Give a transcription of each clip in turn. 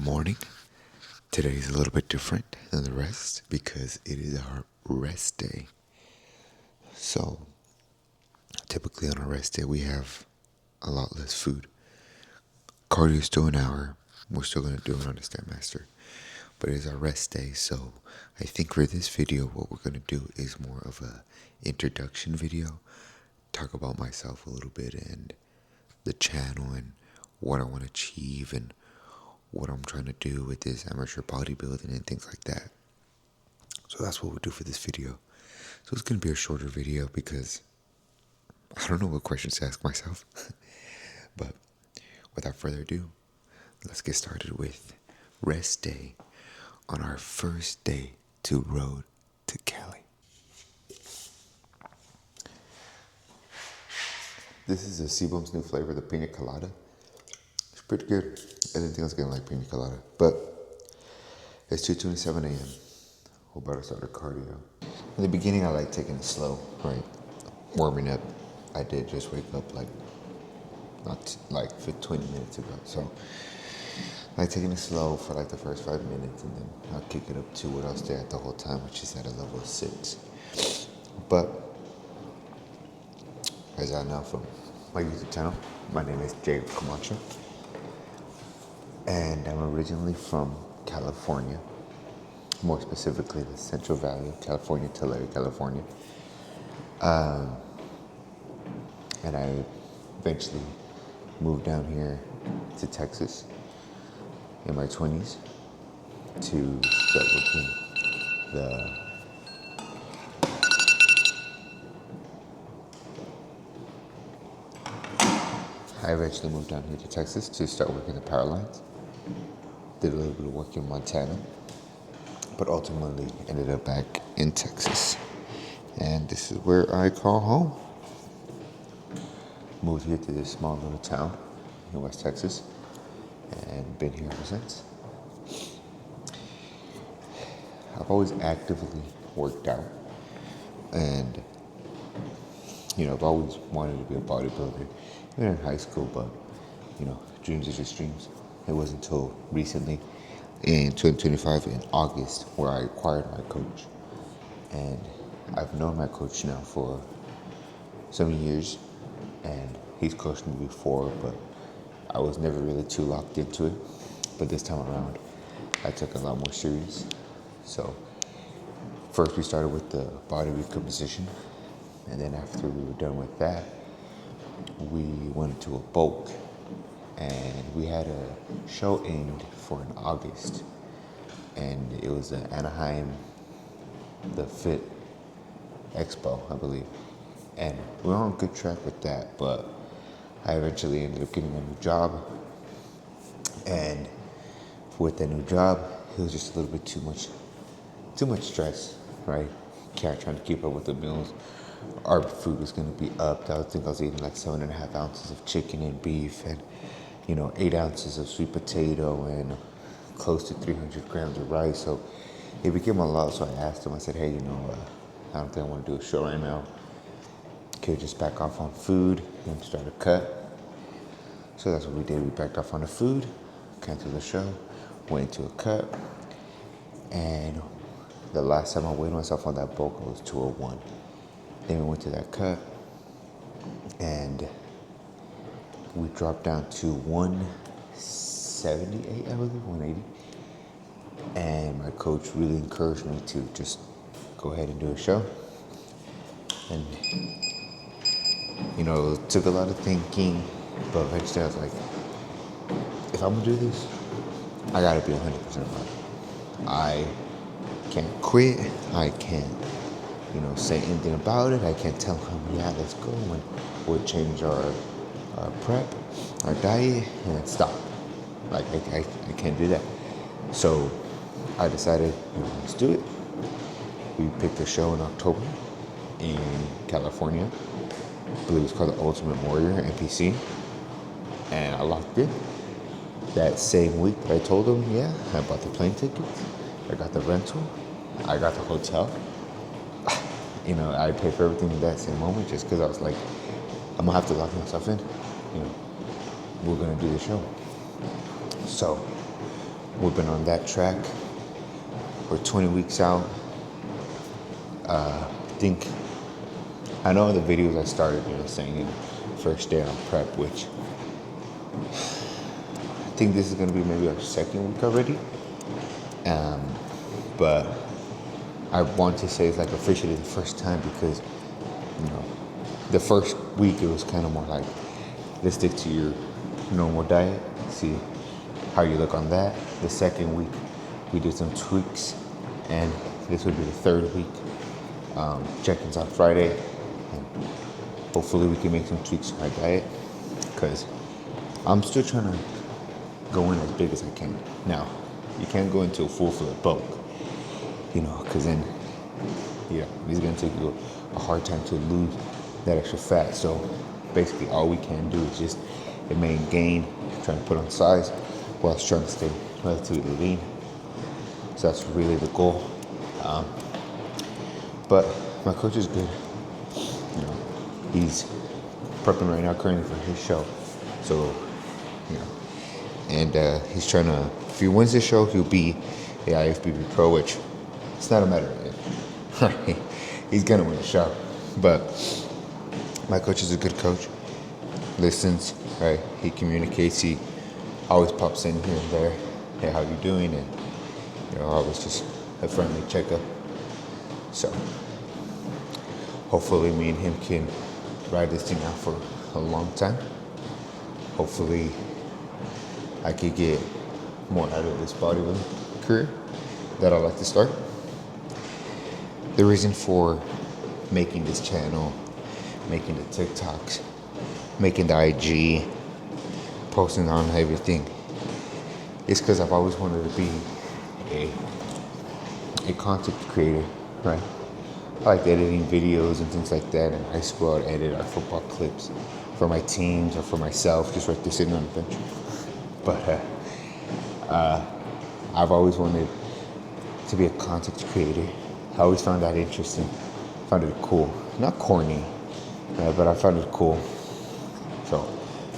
morning. Today is a little bit different than the rest because it is our rest day. So, typically on our rest day, we have a lot less food. Cardio is still an hour. We're still going to do it on the Stairmaster. But it is our rest day, so I think for this video, what we're going to do is more of a introduction video. Talk about myself a little bit and the channel and what I want to achieve and what I'm trying to do with this amateur bodybuilding and things like that. So that's what we'll do for this video. So it's going to be a shorter video because I don't know what questions to ask myself. But without further ado, let's get started with rest day on our first day to road to Cali. This is a Seabum's new flavor, the pina colada. It's pretty good. I didn't think I was going to like pina colada, but it's 2:27 a.m. We're about to start our cardio. In the beginning, I like taking it slow, right? Warming up. I did just wake up not 20 minutes ago. So I like taking it slow for like the first 5 minutes, and then I'll kick it up to what I'll stay at the whole time, which is at a level 6. But as I know from my YouTube channel, my name is Jay Camacho, and I'm originally from California, more specifically the Central Valley of California, Tulare, California. And I eventually moved down here to Texas in my 20s to start working I eventually moved down here to Texas to start working the power lines. Did a little bit of work in Montana, but ultimately ended up back in Texas. And this is where I call home. Moved here to this small little town in West Texas and been here ever since. I've always actively worked out, and I've always wanted to be a bodybuilder, even in high school, but dreams are just dreams. It wasn't until recently in 2025 in August where I acquired my coach, and I've known my coach now for some years, and he's coached me before, but I was never really too locked into it. But this time around, I took it a lot more serious. So first we started with the body recomposition, and then after we were done with that, we went to a bulk, and we had a show aimed for in August, and it was the Anaheim, the Fit Expo, I believe. And we were on good track with that, but I eventually ended up getting a new job. And with that new job, it was just a little bit too much stress, right? Trying to keep up with the meals. Our food was going to be upped. I think I was eating like 7.5 ounces of chicken and beef, and 8 ounces of sweet potato, and close to 300 grams of rice. So it became a lot. So I asked him, I said, hey, I don't think I want to do a show right now. Can you just back off on food and start a cut? So that's what we did. We backed off on the food, canceled the show, went into a cut, and the last time I weighed myself on that bulk, I was 201. Then we went to that cut, and we dropped down to 178, I believe, 180. And my coach really encouraged me to just go ahead and do a show. And it took a lot of thinking, but eventually I was like, if I'm gonna do this, I gotta be 100% right. I can't quit. I can't, say anything about it. I can't tell him, yeah, let's go, and we'll change our prep, our diet, and stop. Like, I can't do that. So I decided, let's do it. We picked a show in October in California. I believe it's called the Ultimate Warrior, NPC. And I locked in. That same week that I told him, yeah, I bought the plane tickets, I got the rental, I got the hotel. I paid for everything in that same moment just because I was like, I'm going to have to lock myself in. We're going to do the show. So We've been on that track. We're 20 weeks out. I know the videos I started, saying first day on prep, which I think this is going to be maybe our second week already. But I want to say it's like officially the first time because, the first week it was kind of more like, let's stick to your normal diet, see how you look on that. The second week we did some tweaks, and this would be the third week. Check-ins on Friday, and hopefully we can make some tweaks to my diet because I'm still trying to go in as big as I can. Now, you can't go into a full-fledged bulk, because then, it's going to take you a hard time to lose that extra fat. So basically all we can do is just gain, trying to put on size while trying to stay relatively lean. So that's really the goal. But my coach is good. He's prepping right now currently for his show. So, and he's trying to, if he wins this show, he'll be a IFBB pro, which it's not a matter of it. He's going to win the show. But my coach is a good coach. Listens, right? He communicates. He always pops in here and there. Hey, how you doing? And, always just a friendly checkup. So hopefully me and him can ride this thing out for a long time. Hopefully I could get more out of this bodybuilding career that I'd like to start. The reason for making this channel, making the TikToks, making the IG, posting on everything, is because I've always wanted to be a content creator, right? I liked editing videos and things like that. In high school, I'd edit our football clips for my teams or for myself, just right there sitting on the bench. But I've always wanted to be a content creator. I always found that interesting. Found it cool. Not corny, but I found it cool. So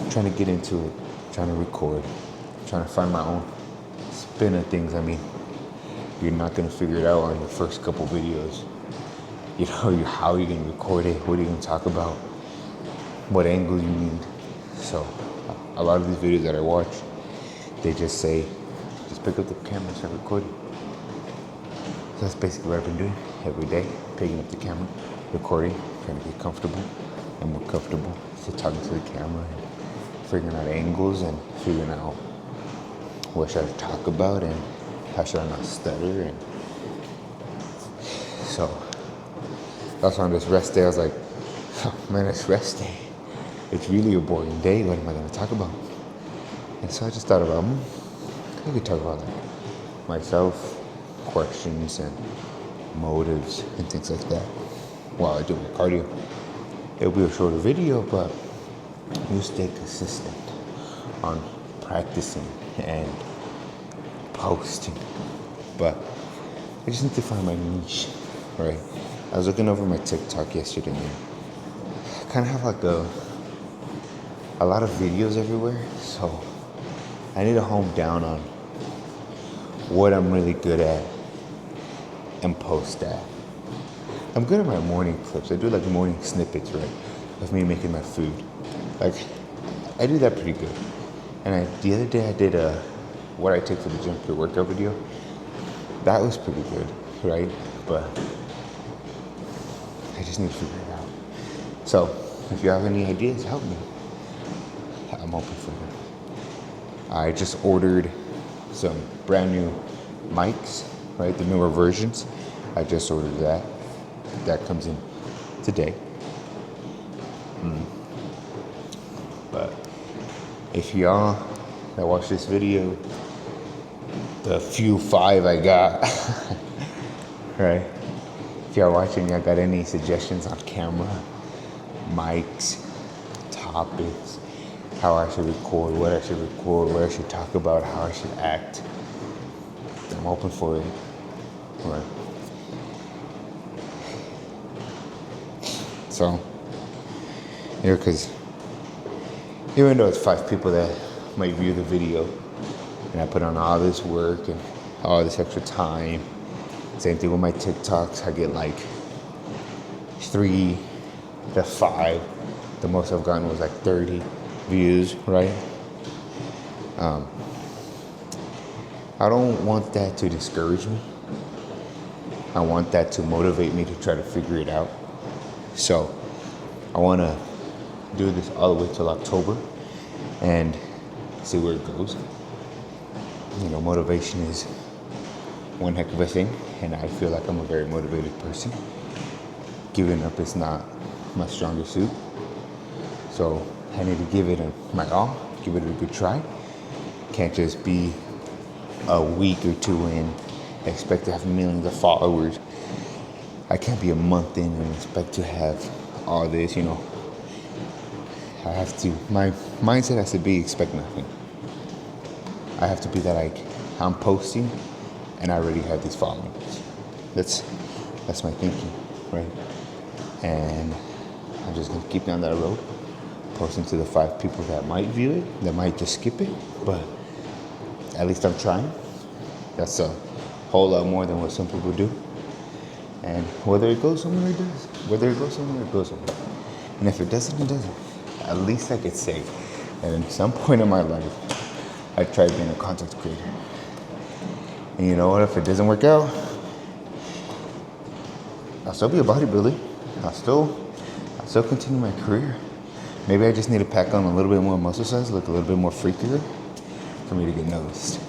I'm trying to get into it, trying to record, trying to find my own spin of things. I mean, you're not going to figure it out on your first couple videos. How are you going to record it? What are you going to talk about? What angle you need? So a lot of these videos that I watch, they just say, just pick up the camera and start recording. So that's basically what I've been doing every day, picking up the camera, recording, trying to get comfortable and more comfortable. So talking to the camera and figuring out angles and figuring out what should I talk about and how should I not stutter. And so that's why on this rest day, I was like, oh man, it's rest day. It's really a boring day. What am I going to talk about? And so I just thought about, I could talk about myself, questions and motives and things like that while I do my cardio. It'll be a shorter video, but you stay consistent on practicing and posting. But I just need to find my niche, right? I was looking over my TikTok yesterday and I kind of have like a lot of videos everywhere. So I need to hone down on what I'm really good at and post that. I'm good at my morning clips. I do like morning snippets, right, of me making my food. Like, I do that pretty good. And the other day I did what I take for the gym pre-workout video. That was pretty good, right? But I just need to figure it out. So if you have any ideas, help me. I'm open for it. I just ordered some brand new mics, right? The newer versions. I just ordered that. That comes in today. But if y'all that watch this video, the few 5 I got, right? If y'all watching, y'all got any suggestions on camera, mics, topics, how I should record, what I should record, what I should talk about, how I should act, I'm open for it. Right. So, because even though it's 5 people that might view the video, and I put on all this work and all this extra time. Same thing with my TikToks. I get like 3 to 5. The most I've gotten was like 30 views, right? I don't want that to discourage me. I want that to motivate me to try to figure it out. So I want to do this all the way till October and see where it goes. You know, motivation is one heck of a thing, and I feel like I'm a very motivated person. Giving up is not my strongest suit. So I need to give it my all, give it a good try. Can't just be a week or two in, expect to have millions of followers. I can't be a month in and expect to have all this, you know. I have to, my mindset has to be expect nothing. I have to be that like, I'm posting and I already have these followers. That's my thinking, right? And I'm just gonna keep down that road, posting to the 5 people that might view it, that might just skip it, but at least I'm trying. That's a whole lot more than what some people do. And whether it goes somewhere, it does. Whether it goes somewhere, it goes somewhere. And if it doesn't, it doesn't. At least I could say that at some point in my life, I tried being a content creator. And you know what? If it doesn't work out, I'll still be a bodybuilder. I'll still continue my career. Maybe I just need to pack on a little bit more muscle size, look a little bit more freakier for me to get noticed.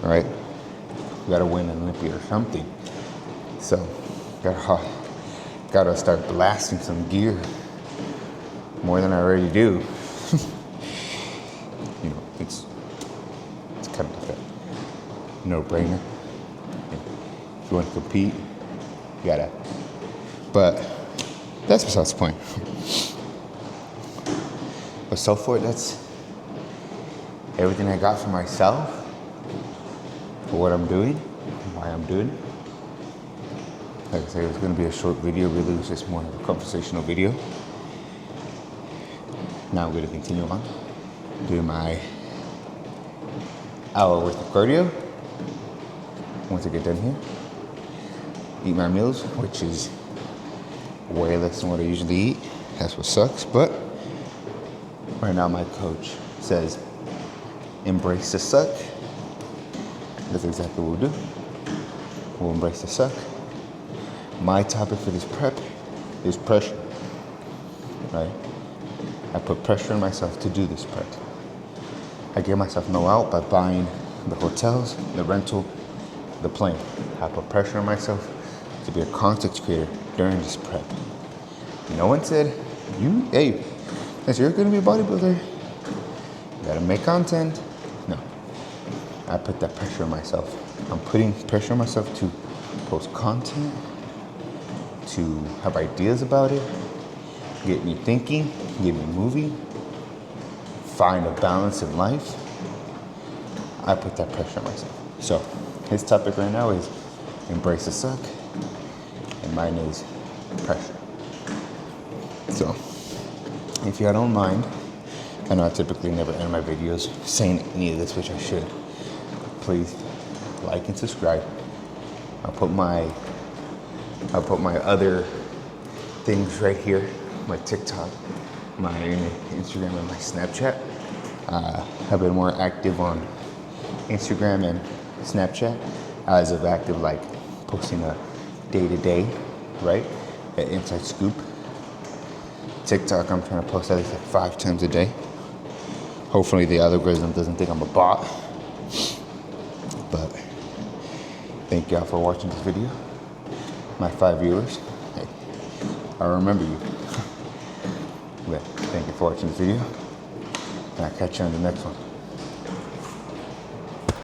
All right? You gotta win an Olympia or something. So, gotta start blasting some gear more than I already do. You know, it's kind of like a no-brainer. If you want to compete, you gotta. But that's besides the point. But so far, that's everything I got for myself, for what I'm doing, why I'm doing it. Like I said, it was going to be a short video. Really, it was just more of a conversational video. Now I'm going to continue on, do my hour worth of cardio. Once I get done here, eat my meals, which is way less than what I usually eat. That's what sucks. But right now, my coach says, embrace the suck. That's exactly what we'll do. We'll embrace the suck. My topic for this prep is pressure, right? I put pressure on myself to do this prep. I gave myself no out by buying the hotels, the rental, the plane. I put pressure on myself to be a content creator during this prep. No one said, since you're gonna be a bodybuilder, you gotta make content. No, I put that pressure on myself. I'm putting pressure on myself to post content, to have ideas about it, get me thinking, get me moving, find a balance in life. I put that pressure on myself. So his topic right now is embrace the suck, and mine is pressure. So if you don't mind, I know I typically never end my videos saying any of this, which I should. Please like and subscribe. I'll put my other things right here, my TikTok, my Instagram, and my Snapchat. I've been more active on Instagram and Snapchat as of active, like posting a day-to-day, right? An inside scoop. TikTok, I'm trying to post at least like 5 times a day. Hopefully the algorithm doesn't think I'm a bot. But thank y'all for watching this video. My 5 viewers, hey, I remember you. But thank you for watching this video, and I'll catch you on the next one.